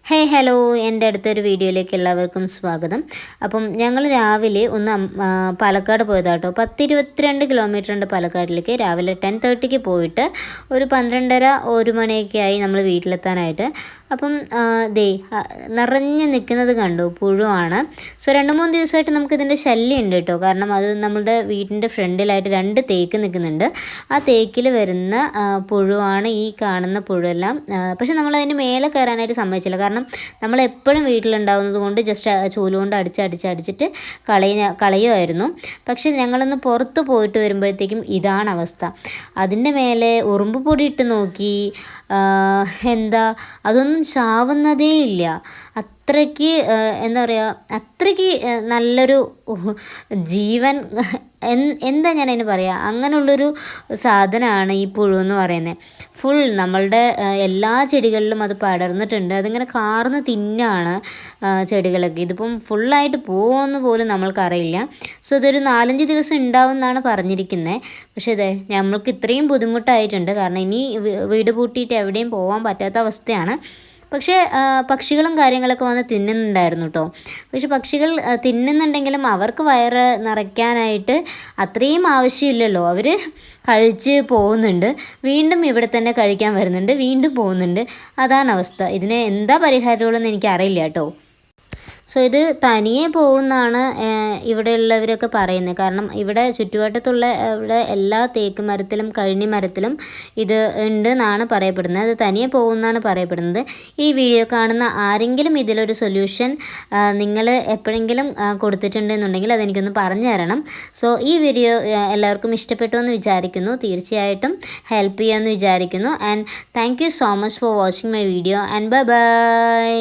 Hey hello, എൻ്റെ അടുത്തൊരു വീഡിയോയിലേക്ക് എല്ലാവർക്കും സ്വാഗതം. അപ്പം ഞങ്ങൾ രാവിലെ ഒന്ന് പാലക്കാട് പോയതാട്ടോ. 10-22 കിലോമീറ്റർ ഉണ്ട് പാലക്കാടിലേക്ക്. രാവിലെ 10:30ക്ക് പോയിട്ട് ഒരു 12:30 1 മണിയൊക്കെ ആയി നമ്മൾ വീട്ടിലെത്താനായിട്ട്. അപ്പം നിറഞ്ഞ് നിൽക്കുന്നത് കണ്ടു, പുഴുവാണ്. സോ 2-3 ദിവസമായിട്ട് നമുക്കിതിൻ്റെ ശല്യം ഉണ്ട് കേട്ടോ. കാരണം അത് നമ്മുടെ വീടിൻ്റെ ഫ്രണ്ടിലായിട്ട് 2 തേക്ക് നിൽക്കുന്നുണ്ട്. ആ തേക്കിൽ വരുന്ന പുഴുവാണ് ഈ കാണുന്ന പുഴുവെല്ലാം. പക്ഷെ നമ്മളതിന് മേലെ കയറാനായിട്ട് സമ്മതിച്ചില്ല. കാരണം നമ്മളെപ്പോഴും വീട്ടിലുണ്ടാകുന്നത് കൊണ്ട് ജസ്റ്റ് ചൂലുകൊണ്ട് അടിച്ചിട്ട് കളയുമായിരുന്നു. പക്ഷെ ഞങ്ങളൊന്ന് പുറത്ത് പോയിട്ട് വരുമ്പോഴത്തേക്കും ഇതാണ് അവസ്ഥ. അതിൻ്റെ മേലെ ഉറുമ്പ് പൊടി ഇട്ട് നോക്കി, അതൊന്നും ചാവുന്നതേ ഇല്ല. അത്രയ്ക്ക് എന്താ പറയുക, അത്രയ്ക്ക് നല്ലൊരു ജീവൻ, എന്താ ഞാൻ അതിന് പറയുക, അങ്ങനെയുള്ളൊരു സാധനമാണ് ഈ പുഴു എന്ന് പറയുന്നത്. ഫുൾ നമ്മളുടെ എല്ലാ ചെടികളിലും അത് പടർന്നിട്ടുണ്ട്. അതിങ്ങനെ കാർന്ന് തിന്നാണ് ചെടികളൊക്കെ. ഇതിപ്പം ഫുള്ളായിട്ട് പോകുമെന്ന് പോലും നമ്മൾക്കറിയില്ല. സോ ഇതൊരു 4-5 ദിവസം ഉണ്ടാവും എന്നാണ് പറഞ്ഞിരിക്കുന്നത്. പക്ഷേ നമ്മൾക്ക് ഇത്രയും ബുദ്ധിമുട്ടായിട്ടുണ്ട്. കാരണം ഇനി വീട് പൂട്ടിയിട്ട് എവിടെയും പോകാൻ പറ്റാത്ത അവസ്ഥയാണ്. പക്ഷേ പക്ഷികളും കാര്യങ്ങളൊക്കെ വന്ന് തിന്നുന്നുണ്ടായിരുന്നു കേട്ടോ. പക്ഷെ പക്ഷികൾ തിന്നുന്നുണ്ടെങ്കിലും അവർക്ക് വയറ് നിറയ്ക്കാനായിട്ട് അത്രയും ആവശ്യമില്ലല്ലോ. അവർ കഴിച്ച് പോകുന്നുണ്ട്, വീണ്ടും ഇവിടെ തന്നെ കഴിക്കാൻ വരുന്നുണ്ട്, വീണ്ടും പോകുന്നുണ്ട്. അതാണ് അവസ്ഥ. ഇതിന് എന്താ പരിഹാരമുള്ളതെന്ന് എനിക്കറിയില്ല കേട്ടോ. സോ ഇത് തനിയെ പോകുമെന്നാണ് ഇവിടെയുള്ളവരൊക്കെ പറയുന്നത്. കാരണം ഇവിടെ ചുറ്റുവട്ടത്തുള്ള ഇവിടെ എല്ലാ തേക്ക് മരത്തിലും കഴിഞ്ഞി മരത്തിലും ഇത് ഉണ്ട് എന്നാണ് പറയപ്പെടുന്നത്. അത് തനിയെ പോകുമെന്നാണ് പറയപ്പെടുന്നത്. ഈ വീഡിയോ കാണുന്ന ആരെങ്കിലും ഇതിലൊരു സൊല്യൂഷൻ നിങ്ങൾ എപ്പോഴെങ്കിലും കൊടുത്തിട്ടുണ്ടെന്നുണ്ടെങ്കിൽ അതെനിക്കൊന്ന് പറഞ്ഞു തരണം. സോ ഈ വീഡിയോ എല്ലാവർക്കും ഇഷ്ടപ്പെട്ടു എന്ന് വിചാരിക്കുന്നു. തീർച്ചയായിട്ടും ഹെൽപ്പ് ചെയ്യാമെന്ന് വിചാരിക്കുന്നു. And thank you so much for watching my video and bye bye.